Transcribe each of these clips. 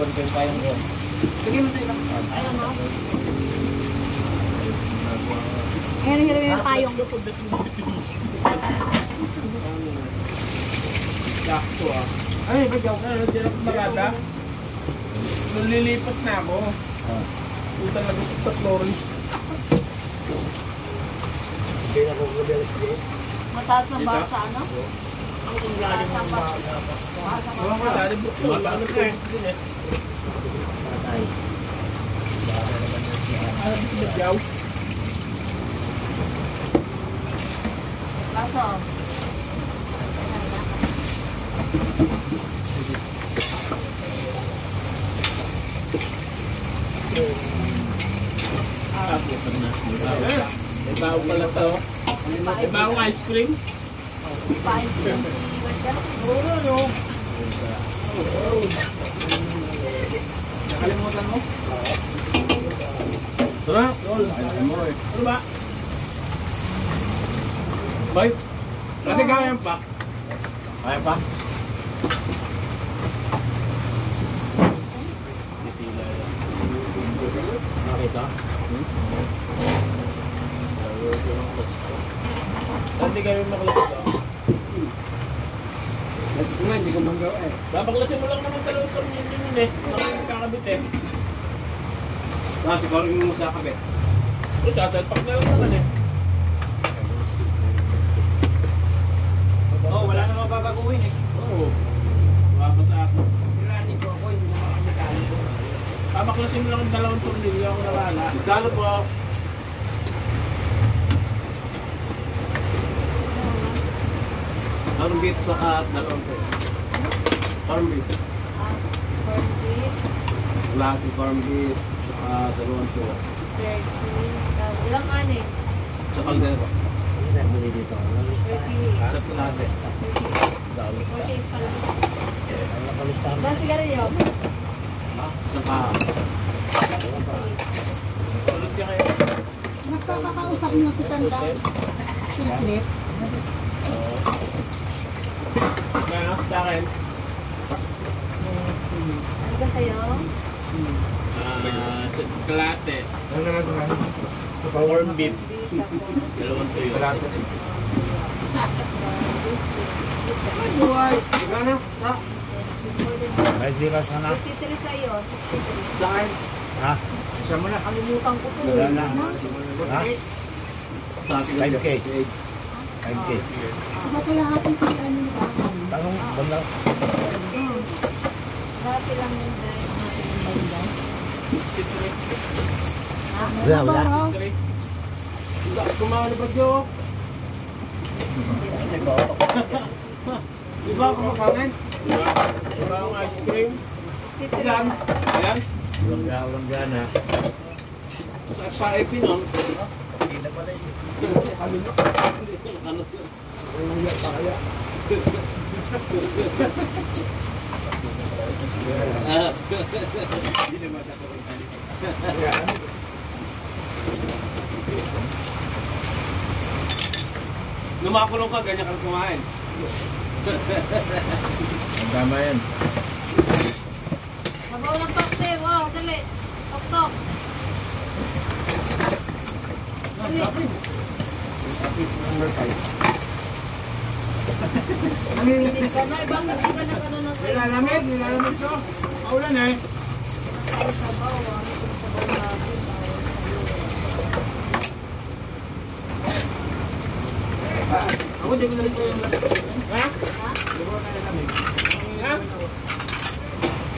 Iwan ko yung payong ko. Sige mo tayo lang. Ayaw mo? Hiro-hiro yung payong. Sakto ah. Ay, bagyaw ka. Diyan ako maganda. Nung lilipat na ako. Puta na gusto sa Florence. Hindi na kung gabialis din. Mataas ng bar sa ano? Mataas ng bar. Oo nga, dali bukto. Ano ko eh. Ay. Ano gusto bagyaw? Kaso. Ibaw pala to. Ibaw ice cream. Pain ko yung Oo, no. Nakalimutan mo? Tara. Ano ba? Bay? Dati kaya pa. Kaya pa? Nakita? Dati kayo makulit ko. Nga, hindi ko manggaw eh. Babaklasin mo lang naman dalawang tornilyo yun eh. Nakakabit eh. Siguro yung magkakabit. O sasalpak na lang naman eh. Oo, wala namang babaguhin eh. Oo. Wapa sa akin. Pirani ko ako, hindi naman kami kami ko. Babaklasin mo lang ang dalawang tornilyo ako nawala. Magkano po? Farm beef sa dalawang po. Farm beef. corn beef, Lagi farm beef sa dalawang po. turkey. Ilang ano eh? Sa kaldero. Hindi na buli dito. 30. Hanap ko natin. 48 pala. Ang nakalistahan. Ilang sigarilyo? Saka Ulit ka kayo. Nakakakausap mo si Tanda. Silip. Nga, sa akin. Ano ba sa'yo? Sa kalate. Corn beef. Dalawang tuyo. buhay. Gana? Sa? May zira sana. 53 sa'yo. 63. Saan? Ha? Isa mo na. Kalimutan ko to. Wala na. Ha? Sa akin. 5K. 5K. Ba't wala ating ano ba? Tanong, banda. Dati lang yung dahil natin yung banda. Wala. Kumano ba Diyo? Di ba ako makain? Diba ang ice cream? 53. Ilan? Ayan. Walang gana. Sa Epinon. Lumakulong ka, ganyan ka kumain. Ang tama yan. Mabaw ng tokse. Wow, dali. Tok-tok. Dali. Nanginginig ka na. Bakit hindi ka nag-ano ng kayo? Nilalamig siya. Paulan eh. Ay, sabaw. Sabaw natin. Ako di ko na rin ko yung lamig. Ha? Di ko na rin lamig. Ha?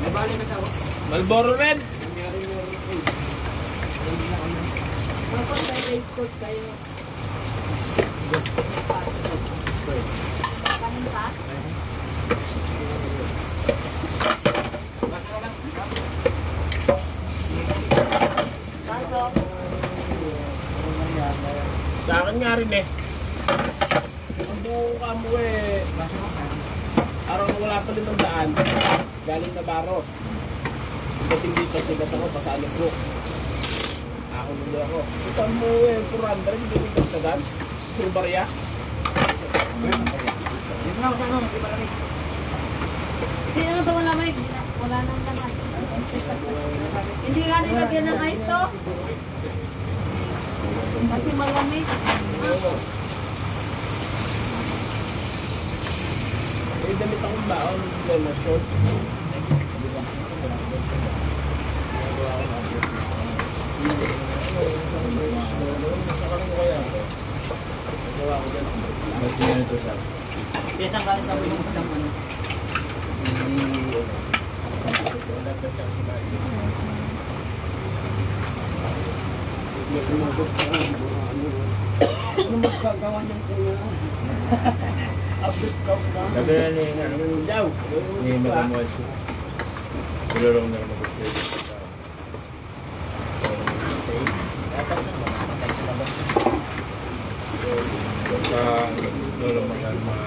May bali na tao. Malboro Red? Bakit may race coat kayo? Kanin pa? Kaso? Sa akin nga rin eh. Ang buong kamo eh. Araw na wala pa 500. Galing na Baro. Dating dito, sigat ako, pasalo ko. Ako nila ako. Ito mo eh, 400, hindi ko dagdagan. Puro barya. Dito na ako sa ano, di ba lamig? Hindi naman ito malamig. Wala nang naman. Hindi nga nilagyan ng ice to. Kasi malamig. Eh, damit akong baon. Lalo, short. Ba't yun ito sa? Kaya ka sa mo yung isang ano. Ano magkagawa niyang kuya? Update ka ba? Sabi na ni, ano, Daw. ni Madam Walsh. Tulurong na naman gusto yun. Basta, tulong makan mga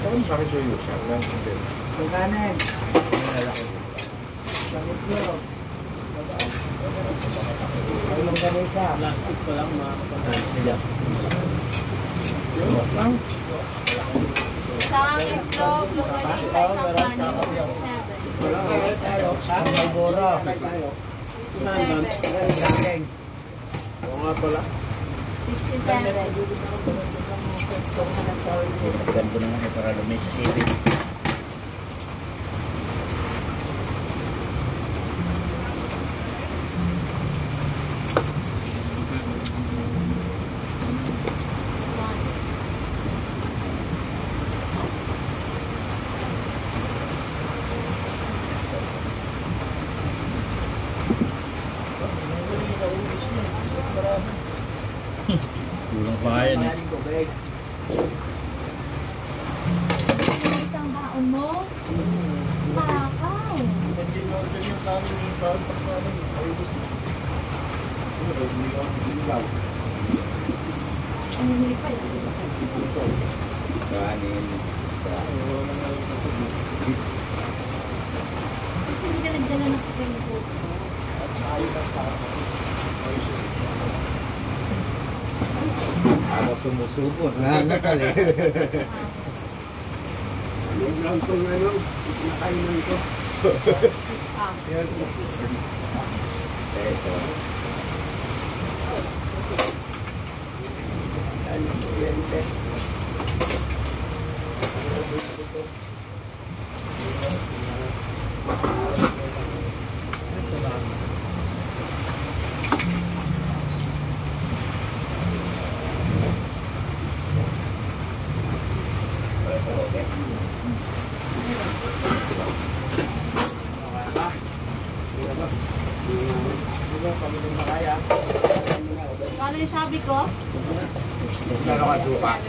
Saan pakisuyo siya? Lang hindi. Kanan. Lalaki. Ilang ganisa. Plastic pa lang mga kapatid. Sila. Isang itlog, longganisa, isang kanin, 67. Ang Malboro. 67. Saging. Oo nga pala. 67. Pagdagan ko naman para lumay sa city. Kulang pa nga yan eh. Isang baon mo? Takaw. Nanginili pa yun. Kanin. Kasi hindi ka nagdala ng kapeng po. Ako sumusuko. Nakakali. Yung lang ko ngayon. Nakainan ko. Ah. Ano yung sabi ko? Kano ka suka? Ano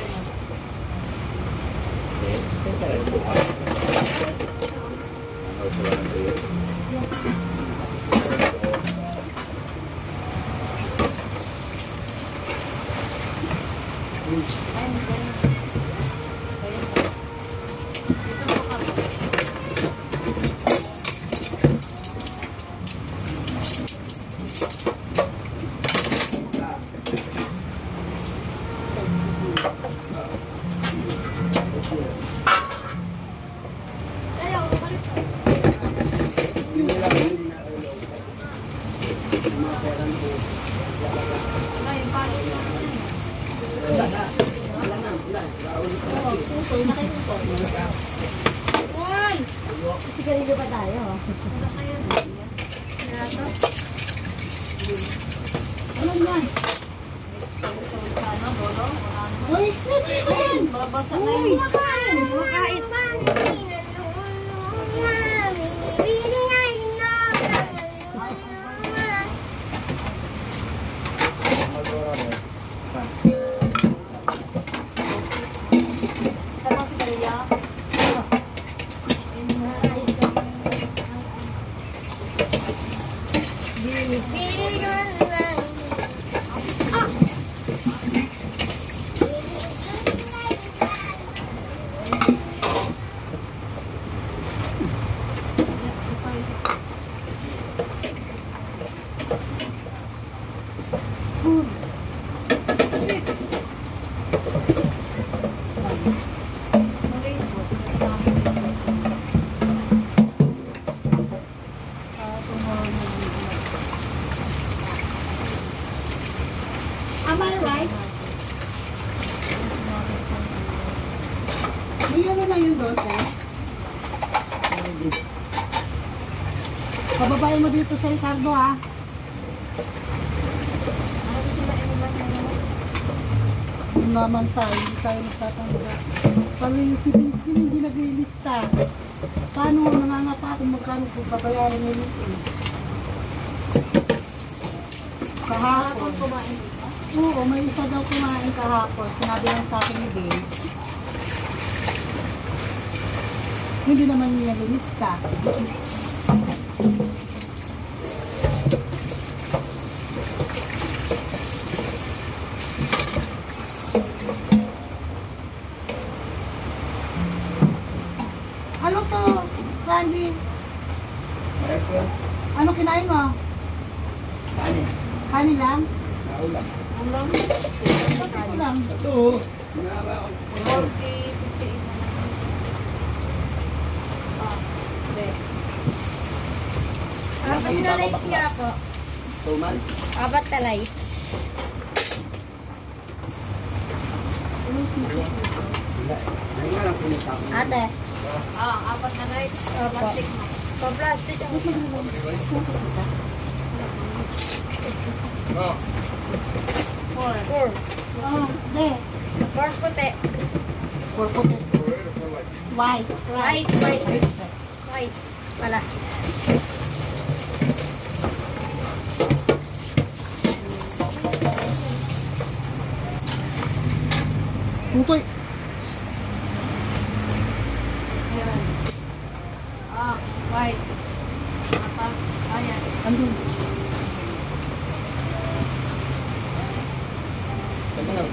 ito lang sa'yo? Ay, hindi. Ayun po. Dito po kami. Ay, paano yun? Uy! Sigarilyo ba tayo? Ano kaya siya? Kaya to? Ano yan? Sana, bolo? Wala naman. Uy, sis! Ano yan? Babasa na Uy! yun. Makain! Makain! Sabang sigarilyo? Facebook. Pababae mo dito sa Ricardo ha. Yung naman tayo, hindi tayo nagtatanda. Pag si Christy hindi naglilista. Paano nangangapa kung magkano kung babayaran niya dito? Kahapon. Kumain isa. Oo, may isa daw kumain kahapon. Sinabi lang sa akin ni Days. Hindi naman niya naglilista. Ano to, Randy? Ano kinain mo? Kanin. Kanin lang? Naulam. Ang lang. Bakit ko lang? Ito. Ginaba ko. 40, 58 na lang. Ah, hindi. Apat na lights niya po. Tuman. Apat na lights. Ay nga lang pinita ko. Ate. Ah, apat na lights. Plastic mo. Plastic ako. Oh. Four. Oh, de. Four puti. Purple. White. White. White. Wala. Tutoy. Ah, white. Apa? Ayan. Andun. Tama na.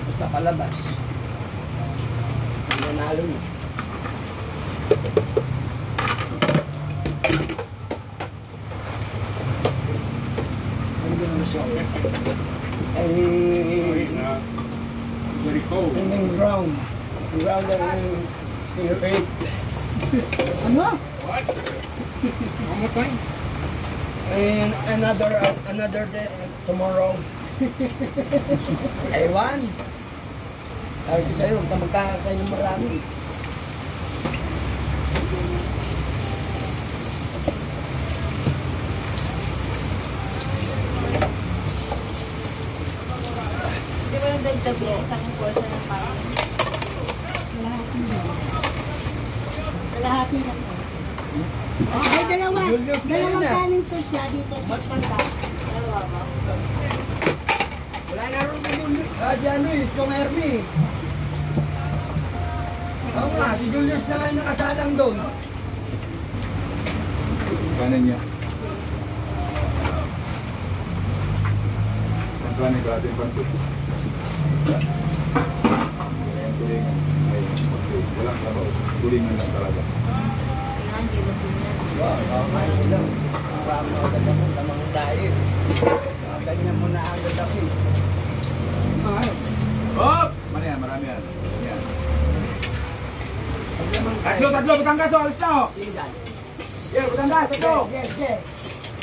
Basta palabas. Nanalo na. Ano ba naman siya? Ay, Very cold. yung round. Yung round ang yung eight. Ano? What? One more time? And another day tomorrow. Ewan. Sabi ko sa'yo, huwag ka magkakain ng marami. Di ba yung dagdag yan? Isang portion ng parang. Kalahati lang. Ay, dalawa. Julius, Dalawang kaya na. kanin to siya dito sa kanta. Dalawa ba? Wala na rin Julius. Diyan eh, yung Hermie. Oo nga, si Julius na nga nakasalang doon. Kanan niya. Ang kanin ka ating pansit. Ayan, tulingan. Ayun, pansit. Walang sabaw. Tulingan lang talaga. Tingnan, kilo tingnan. Wow, kakain lang. Marami ako agad ako namang dahil. Ganyan mo na agad ako eh. Oh! Mana yan? Marami yan. Yan. Pag naman Tatlo, Batangas, oh, alis na, oh. Sigan. Yeah, Batangas, tatlo. Yes, yes.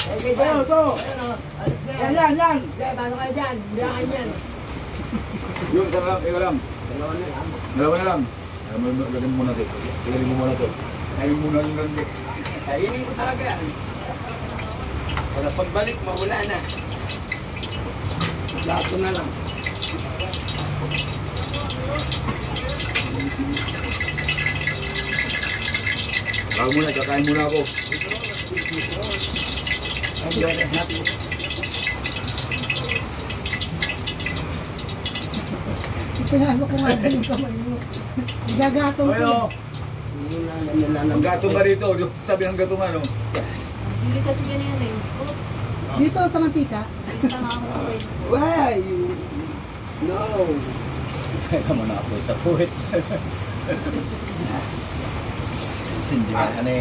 Okay, Ito, ito. Ayun o, alis na Yan, yan, yan. Jay, paano kayo dyan? Bilangan yan. Yun, isa na lang. Ikaw lang. Dalawa na lang. Dalawa na lang. Gawin mo muna ito. Gawin mo muna ito. Gawin mo muna yung ganito. Kainin ko talaga yan. Para pagbalik, mawala na. Lato na lang. Bago muna, kakain muna ako. Ay, Diyos natin. Pinasok ko nga din yung kamay mo. Gagatong Ayo, siya. ang gatong ka rito. Sabi ng gatong ano. Bili kasi ganyan eh. Oh, Dito sa mantika. bili na ako ng rin. Why? No. Kaya mo na ako sa puwit. Sindi ka na